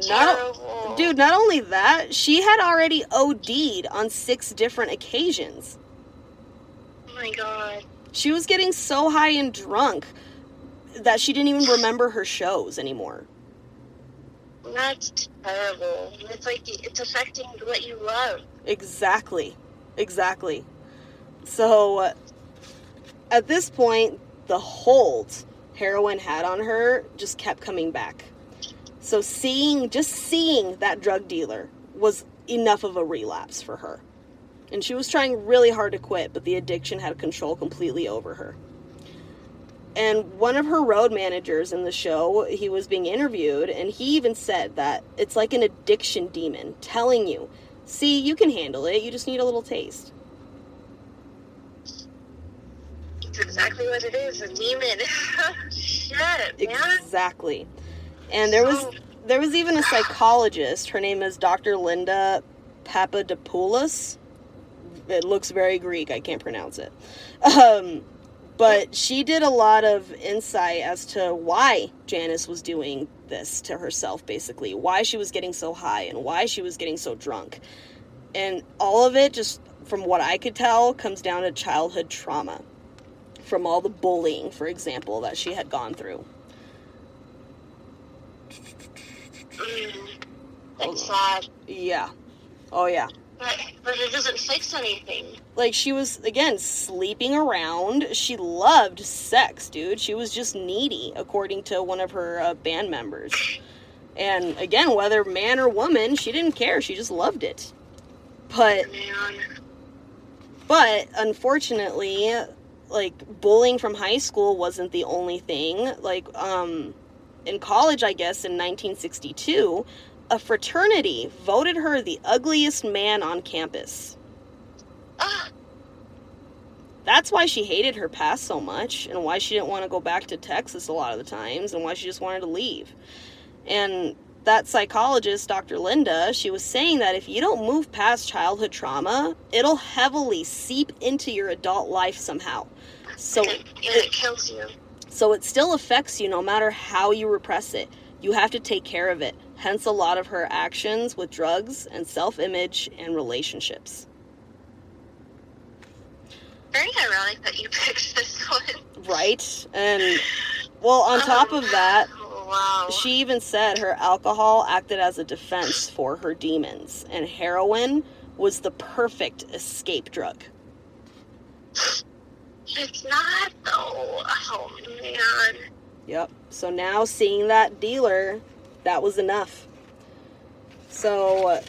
Not only that, she had already OD'd on 6 different occasions. Oh my God. She was getting so high and drunk that she didn't even remember her shows anymore. That's terrible. It's like, it's affecting what you love. Exactly. So, at this point, the hold heroin had on her just kept coming back. So just seeing that drug dealer was enough of a relapse for her. And she was trying really hard to quit, but the addiction had control completely over her. And one of her road managers in the show, he was being interviewed, and he even said that it's like an addiction demon telling you See, you can handle it. You just need a little taste. It's exactly what it is, a demon. Shit, man. Exactly. And there was even a psychologist. Her name is Dr. Linda Papadopoulos. It looks very Greek. I can't pronounce it. But she did a lot of insight as to why Janis was doing this to herself, basically. Why she was getting so high and why she was getting so drunk. And all of it, just from what I could tell, comes down to childhood trauma. From all the bullying, for example, that she had gone through. That's sad. Yeah. Oh, yeah. But it doesn't fix anything. Like, she was, again, sleeping around. She loved sex, dude. She was just needy, according to one of her band members. And, again, whether man or woman, she didn't care. She just loved it. But, unfortunately, like, bullying from high school wasn't the only thing. Like, in college, I guess, in 1962... a fraternity voted her the ugliest man on campus. That's why she hated her past so much, and why she didn't want to go back to Texas a lot of the times, and why she just wanted to leave. And that psychologist, Dr. Linda, she was saying that if you don't move past childhood trauma, it'll heavily seep into your adult life somehow. So it kills you. So it still affects you no matter how you repress it. You have to take care of it. Hence a lot of her actions with drugs and self-image and relationships. Very ironic that you picked this one. Right? And, well, on top of that, wow. She even said her alcohol acted as a defense for her demons. And heroin was the perfect escape drug. It's not, though. Oh, man. Yep. So now seeing that dealer, that was enough. So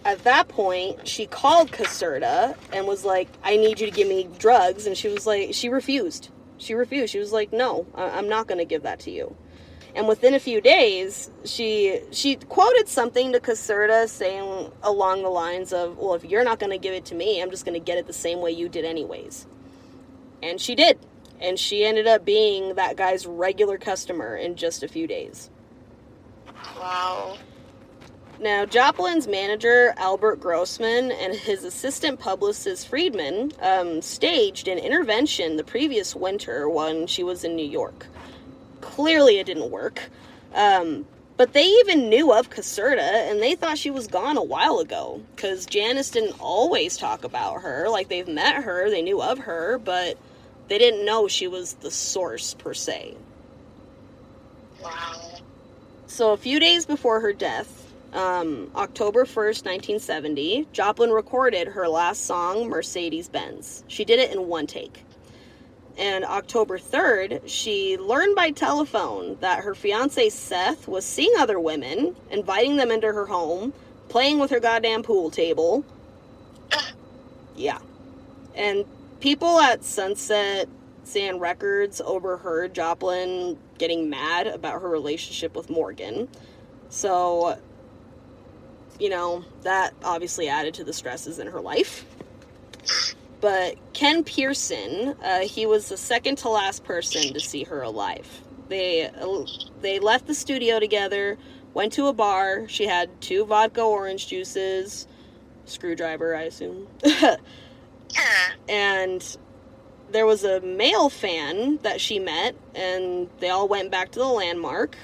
at that point, she called Caserta and was like, I need you to give me drugs. And she was like, she refused. She was like, no, I'm not going to give that to you. And within a few days, she quoted something to Caserta saying along the lines of, well, if you're not going to give it to me, I'm just going to get it the same way you did anyways. And she did. And she ended up being that guy's regular customer in just a few days. Wow. Now, Joplin's manager, Albert Grossman, and his assistant publicist, Friedman, staged an intervention the previous winter when she was in New York. Clearly it didn't work. But they even knew of Caserta, and they thought she was gone a while ago. Because Janis didn't always talk about her. Like, they've met her, they knew of her, but they didn't know she was the source, per se. Wow. So a few days before her death, October 1st, 1970, Joplin recorded her last song, Mercedes-Benz. She did it in one take. And October 3rd, she learned by telephone that her fiancé Seth was seeing other women, inviting them into her home, playing with her goddamn pool table. Yeah. And people at Sunset Sand Records overheard Joplin getting mad about her relationship with Morgan. So, you know, that obviously added to the stresses in her life. But Ken Pearson, he was the second to last person to see her alive. They left the studio together, went to a bar. She had 2 vodka orange juices, screwdriver, I assume. And there was a male fan that she met, and they all went back to the Landmark.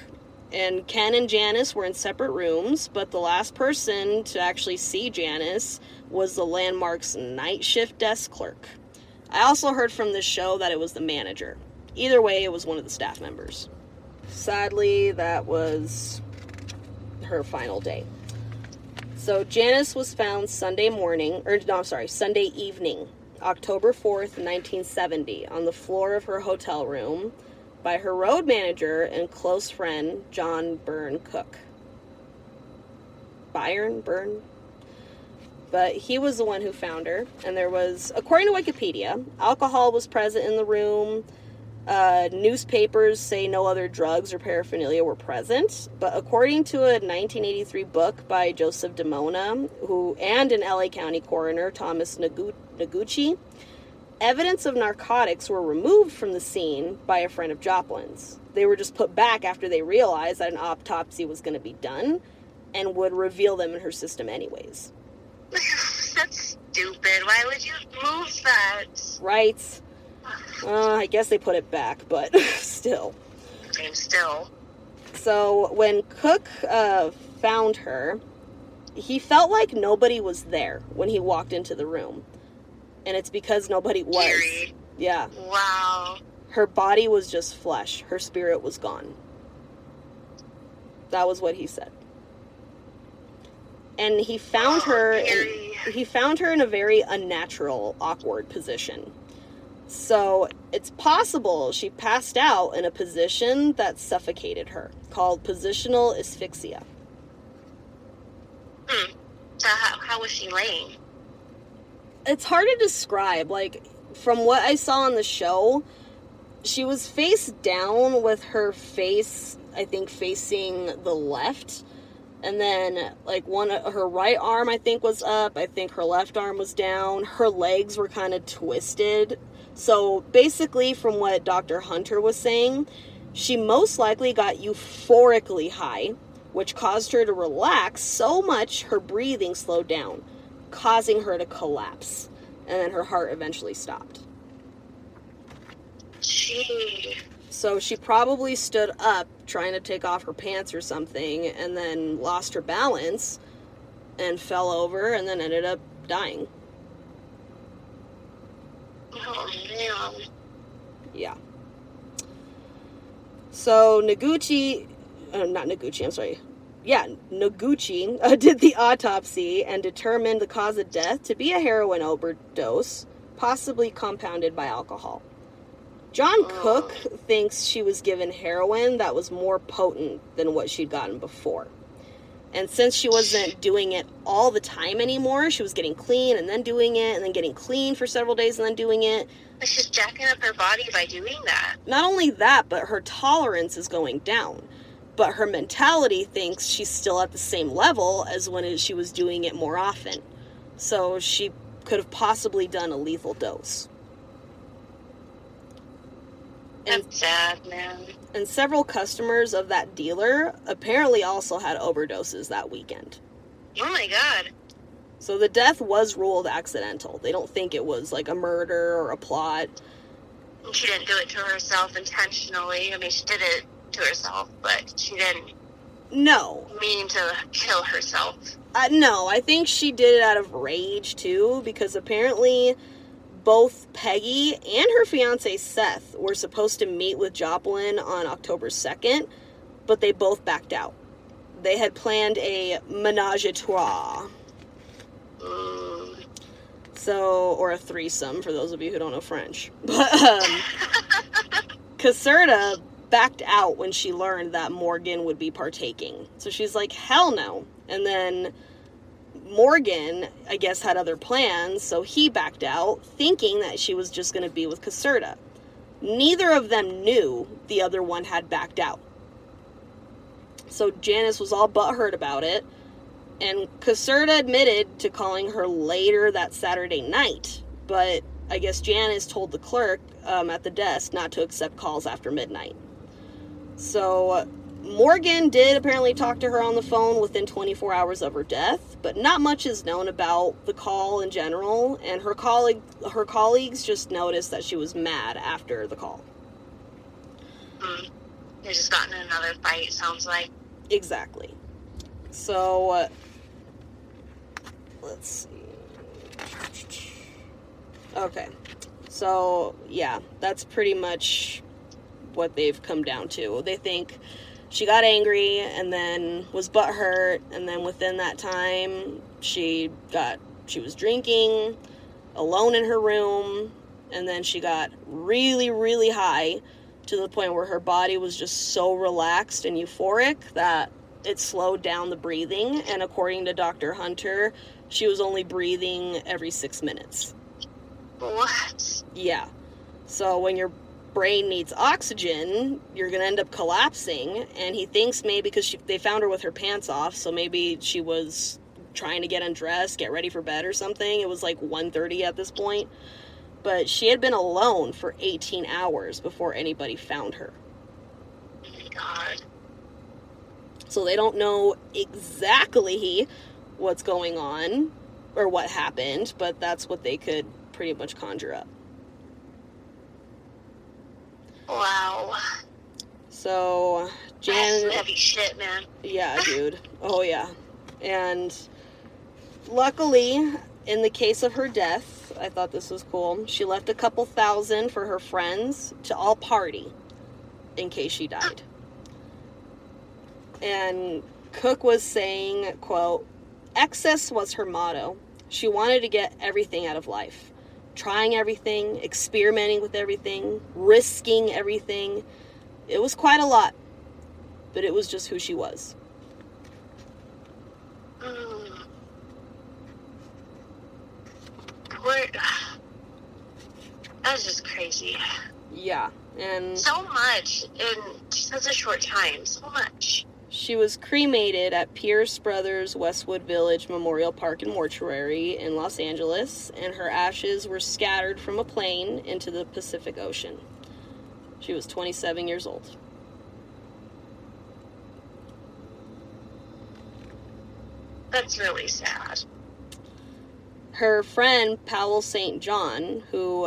And Ken and Janis were in separate rooms, but the last person to actually see Janis was the Landmark's night shift desk clerk. I also heard from this show that it was the manager. Either way, it was one of the staff members. Sadly, that was her final day. So Janis was found Sunday evening, October 4th, 1970, on the floor of her hotel room by her road manager and close friend, John Byrne Cook. Byrne? But he was the one who found her, and there was, according to Wikipedia, alcohol was present in the room, Newspapers say no other drugs or paraphernalia were present, but according to a 1983 book by Joseph DeMona, and an LA County coroner, Thomas Noguchi, evidence of narcotics were removed from the scene by a friend of Joplin's. They were just put back after they realized that an autopsy was going to be done and would reveal them in her system anyways. That's stupid. Why would you move that? Right. I guess they put it back, but still. Still. So when Cook found her, he felt like nobody was there when he walked into the room. And it's because nobody was. Eerie. Yeah. Wow. Her body was just flesh. Her spirit was gone. That was what he said. And he found her in a very unnatural, awkward position. So it's possible she passed out in a position that suffocated her, called positional asphyxia. So how was she laying? It's hard to describe. Like, from what I saw on the show, she was face down with her face, I think, facing the left. And then, like, her right arm, I think, was up. I think her left arm was down. Her legs were kind of twisted. So, basically, from what Dr. Hunter was saying, she most likely got euphorically high, which caused her to relax so much her breathing slowed down, causing her to collapse. And then her heart eventually stopped. Gee. So she probably stood up trying to take off her pants or something and then lost her balance and fell over and then ended up dying. Oh, man. Yeah. So Noguchi did the autopsy and determined the cause of death to be a heroin overdose, possibly compounded by alcohol. John Cook thinks she was given heroin that was more potent than what she'd gotten before. And since she wasn't doing it all the time anymore, she was getting clean and then doing it and then getting clean for several days and then doing it. But she's jacking up her body by doing that. Not only that, but her tolerance is going down. But her mentality thinks she's still at the same level as when she was doing it more often. So she could have possibly done a lethal dose. That's sad, man. And several customers of that dealer apparently also had overdoses that weekend. Oh my god. So the death was ruled accidental. They don't think it was like a murder or a plot. She didn't do it to herself intentionally. I mean, she did it to herself, but she didn't mean to kill herself. No, I think she did it out of rage too, because apparently both Peggy and her fiancé Seth were supposed to meet with Joplin on October 2nd, but they both backed out. They had planned a menage a trois. So, or a threesome, for those of you who don't know French. But, Caserta backed out when she learned that Morgan would be partaking. So she's like, hell no. And then Morgan, I guess, had other plans, so he backed out, thinking that she was just going to be with Caserta. Neither of them knew the other one had backed out. So Janis was all butthurt about it, and Caserta admitted to calling her later that Saturday night, but I guess Janis told the clerk at the desk not to accept calls after midnight. So Morgan did apparently talk to her on the phone within 24 hours of her death, but not much is known about the call in general, and her colleagues just noticed that she was mad after the call. They just got in another fight, sounds like. Exactly. So, let's see. Okay. So, yeah, that's pretty much what they've come down to. They think she got angry and then was butthurt, and then within that time she was drinking alone in her room, and then she got really, really high to the point where her body was just so relaxed and euphoric that it slowed down the breathing, and according to Dr. Hunter, she was only breathing every 6 minutes. What? Yeah. So when your brain needs oxygen, you're going to end up collapsing. And he thinks maybe because they found her with her pants off, so maybe she was trying to get undressed, get ready for bed or something. It was like 1:30 at this point. But she had been alone for 18 hours before anybody found her. Oh my God. So they don't know exactly what's going on or what happened, but that's what they could pretty much conjure up. Wow. So, That's heavy shit, man. Yeah, dude. Oh, yeah. And luckily, in the case of her death, I thought this was cool, she left a couple thousand for her friends to all party in case she died. And Cook was saying, quote, excess was her motto. She wanted to get everything out of life. Trying everything, experimenting with everything, risking everything. It was quite a lot, but it was just who she was. That's just crazy. Yeah, and so much in such a short time. So much. She was cremated at Pierce Brothers Westwood Village Memorial Park and Mortuary in Los Angeles, and her ashes were scattered from a plane into the Pacific Ocean. She was 27 years old. That's really sad. Her friend, Powell St. John, who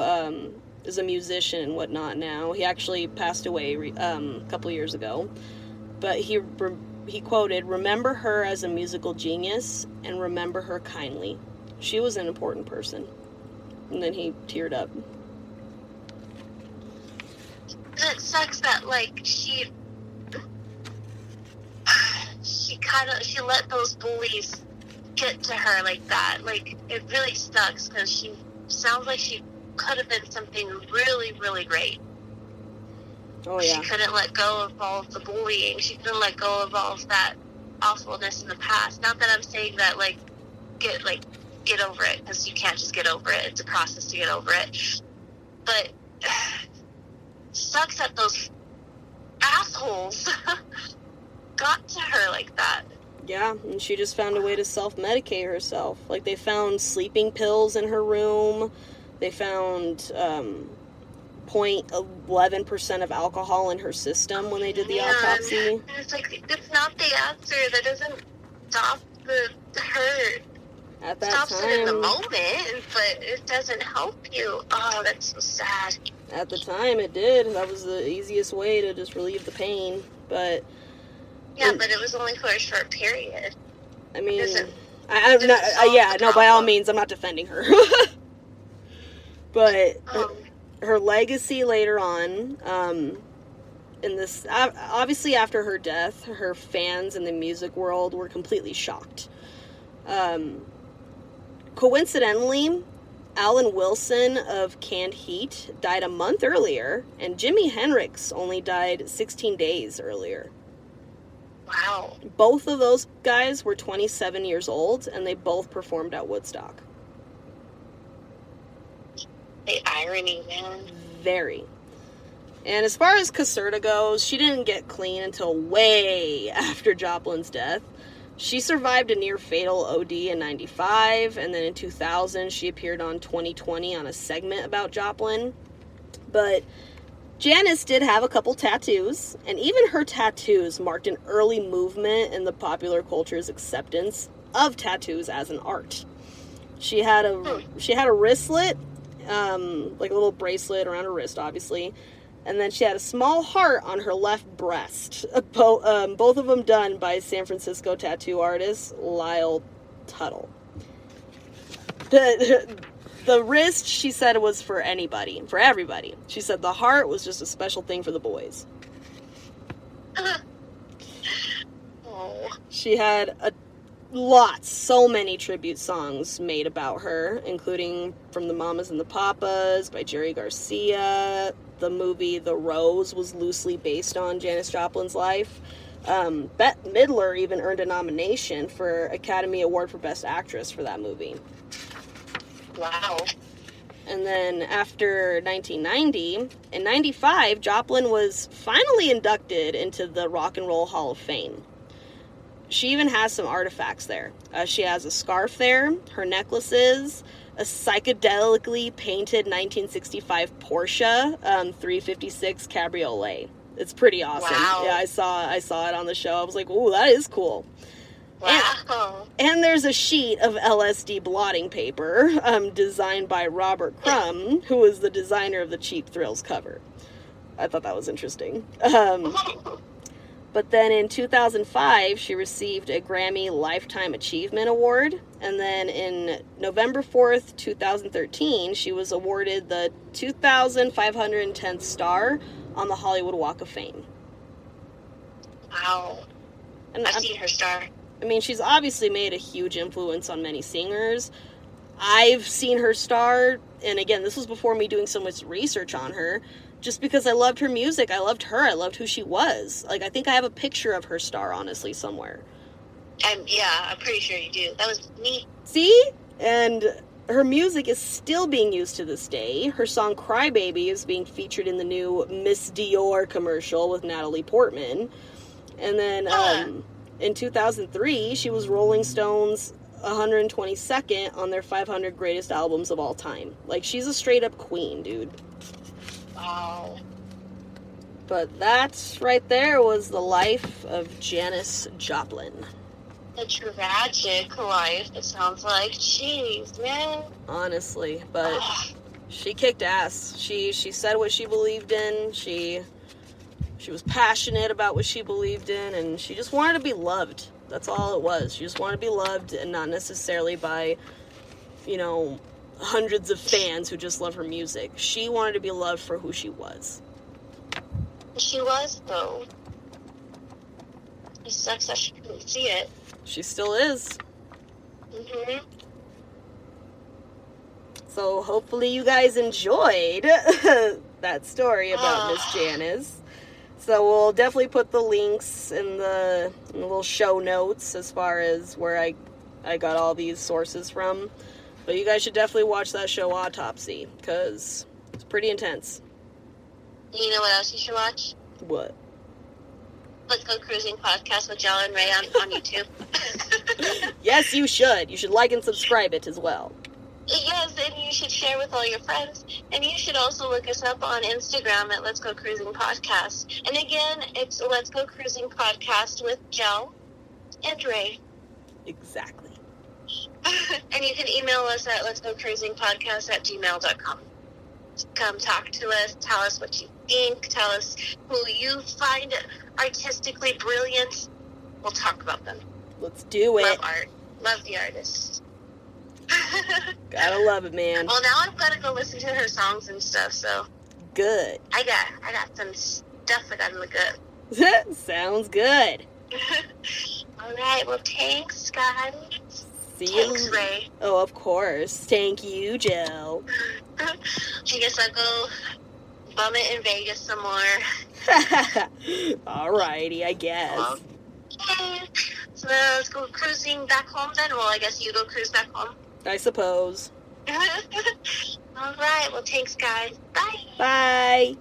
is a musician and whatnot now, he actually passed away a couple years ago, but he quoted, "Remember her as a musical genius and remember her kindly. She was an important person." And then he teared up. It sucks that, like, she let those bullies get to her like that. Like, it really sucks because she sounds like she could have been something really, really great. Oh, yeah. She couldn't let go of all of the bullying. She couldn't let go of all of that awfulness in the past. Not that I'm saying that, get over it, because you can't just get over it. It's a process to get over it. But sucks that those assholes got to her like that. Yeah, and she just found a way to self-medicate herself. Like, they found sleeping pills in her room. They found 0.11% of alcohol in her system when they did the autopsy. It's like, it's not the answer. That doesn't stop the hurt. At that Stops time, it in the moment, but it doesn't help you. Oh, that's so sad. At the time, it did. That was the easiest way to just relieve the pain. But yeah, but it was only for a short period. I mean, I'm not. No, by all means, I'm not defending her. But her legacy later on, in this, obviously after her death, her fans in the music world were completely shocked. Coincidentally, Alan Wilson of Canned Heat died a month earlier, and Jimi Hendrix only died 16 days earlier. Wow. Both of those guys were 27 years old, and they both performed at Woodstock. The irony, man. Very. And as far as Caserta goes, she didn't get clean until way after Joplin's death. She survived a near-fatal OD in 95, and then in 2000, she appeared on 2020 on a segment about Joplin. But Janis did have a couple tattoos, and even her tattoos marked an early movement in the popular culture's acceptance of tattoos as an art. She had a wristlet, like a little bracelet around her wrist, obviously, and then she had a small heart on her left breast. Both of them done by San Francisco tattoo artist Lyle Tuttle. The wrist, she said, it was for everybody. She said the heart was just a special thing for the boys. Oh. She had so many tribute songs made about her, including From the Mamas and the Papas by Jerry Garcia. The movie The Rose was loosely based on Janis Joplin's life. Bette Midler even earned a nomination for Academy Award for Best Actress for that movie. Wow. And then after 1990, in 95, Joplin was finally inducted into the Rock and Roll Hall of Fame. She even has some artifacts there. She has a scarf there, her necklaces, a psychedelically painted 1965 Porsche 356 Cabriolet. It's pretty awesome. Wow. Yeah, I saw it on the show. I was like, "Ooh, that is cool." Wow. And there's a sheet of LSD blotting paper designed by Robert Crumb, who was the designer of the Cheap Thrills cover. I thought that was interesting. But then in 2005, she received a Grammy Lifetime Achievement Award. And then in November 4th, 2013, she was awarded the 2,510th star on the Hollywood Walk of Fame. Wow. And I've seen her star. I mean, she's obviously made a huge influence on many singers. I've seen her star, and again, this was before me doing so much research on her, just because I loved her music, I loved her, I loved who she was. Like, I think I have a picture of her star, honestly, somewhere. Yeah, I'm pretty sure you do. That was neat. See? And her music is still being used to this day. Her song Crybaby is being featured in the new Miss Dior commercial with Natalie Portman. And then, in 2003, she was Rolling Stone's 122nd on their 500 greatest albums of all time. Like, she's a straight-up queen, dude. Wow. But that right there was the life of Janis Joplin. A tragic life, it sounds like. Jeez, man. Honestly, but she kicked ass. She said what she believed in. She was passionate about what she believed in, and she just wanted to be loved. That's all it was. She just wanted to be loved, and not necessarily by, hundreds of fans who just love her music. She wanted to be loved for who she was. She was, though. It sucks that she couldn't see it. She still is. Mm-hmm. So hopefully you guys enjoyed that story about Miss Janis. So we'll definitely put the links in the little show notes as far as where I got all these sources from. But you guys should definitely watch that show Autopsy, because it's pretty intense. You know what else you should watch? What? Let's Go Cruising podcast with Jill and Ray on YouTube. Yes, you should. You should like and subscribe it as well. Yes, and you should share with all your friends. And you should also look us up on Instagram at Let's Go Cruising Podcast. And again, it's Let's Go Cruising Podcast with Jill and Ray. Exactly. And you can email us at letsgocruisingpodcast@gmail.com. Come talk to us. Tell us what you think. Tell us who you find artistically brilliant. We'll talk about them. Let's do it. Love art. Love the artists. Gotta love it, man. Well, now I've got to go listen to her songs and stuff, so. Good. I got some stuff I got to look up. Sounds good. All right. Well, thanks, guys. Thanks, Ray. Oh, of course. Thank you, Jill. I guess I'll go bum it in Vegas some more. Alrighty, I guess. Okay. So let's go cruising back home then. Well, I guess you go cruise back home. I suppose. All right. Well, thanks, guys. Bye. Bye.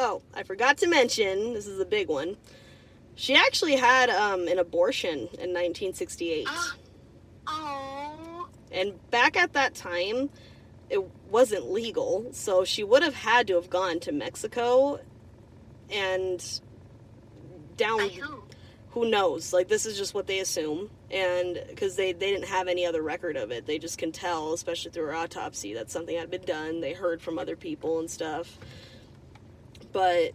Oh, I forgot to mention, this is a big one. She actually had an abortion in 1968. Oh. And back at that time, it wasn't legal, so she would have had to have gone to Mexico and down... By who? Who knows? Like, this is just what they assume. And because they didn't have any other record of it. They just can tell, especially through her autopsy, that something had been done. They heard from other people and stuff. But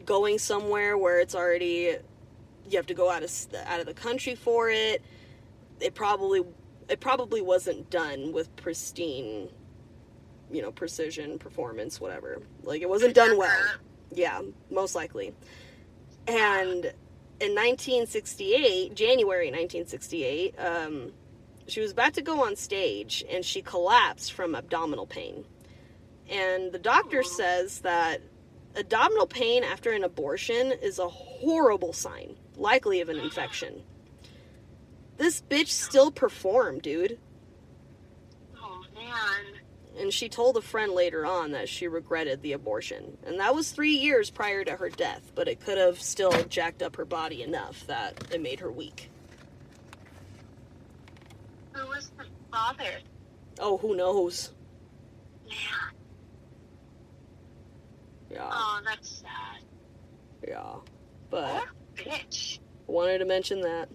going somewhere where it's already... You have to go out of the country for it. It probably wasn't done with pristine, precision, performance, whatever. Like, it wasn't done well. Yeah, most likely. And in 1968, January 1968, she was about to go on stage, and she collapsed from abdominal pain. And the doctor says that abdominal pain after an abortion is a horrible sign, likely of an infection. This bitch still performed, dude. Oh, man. And she told a friend later on that she regretted the abortion. And that was 3 years prior to her death, but it could have still jacked up her body enough that it made her weak. Who was the father? Oh, who knows? Man. Yeah. Oh, that's sad. Yeah. But Poor bitch. I wanted to mention that.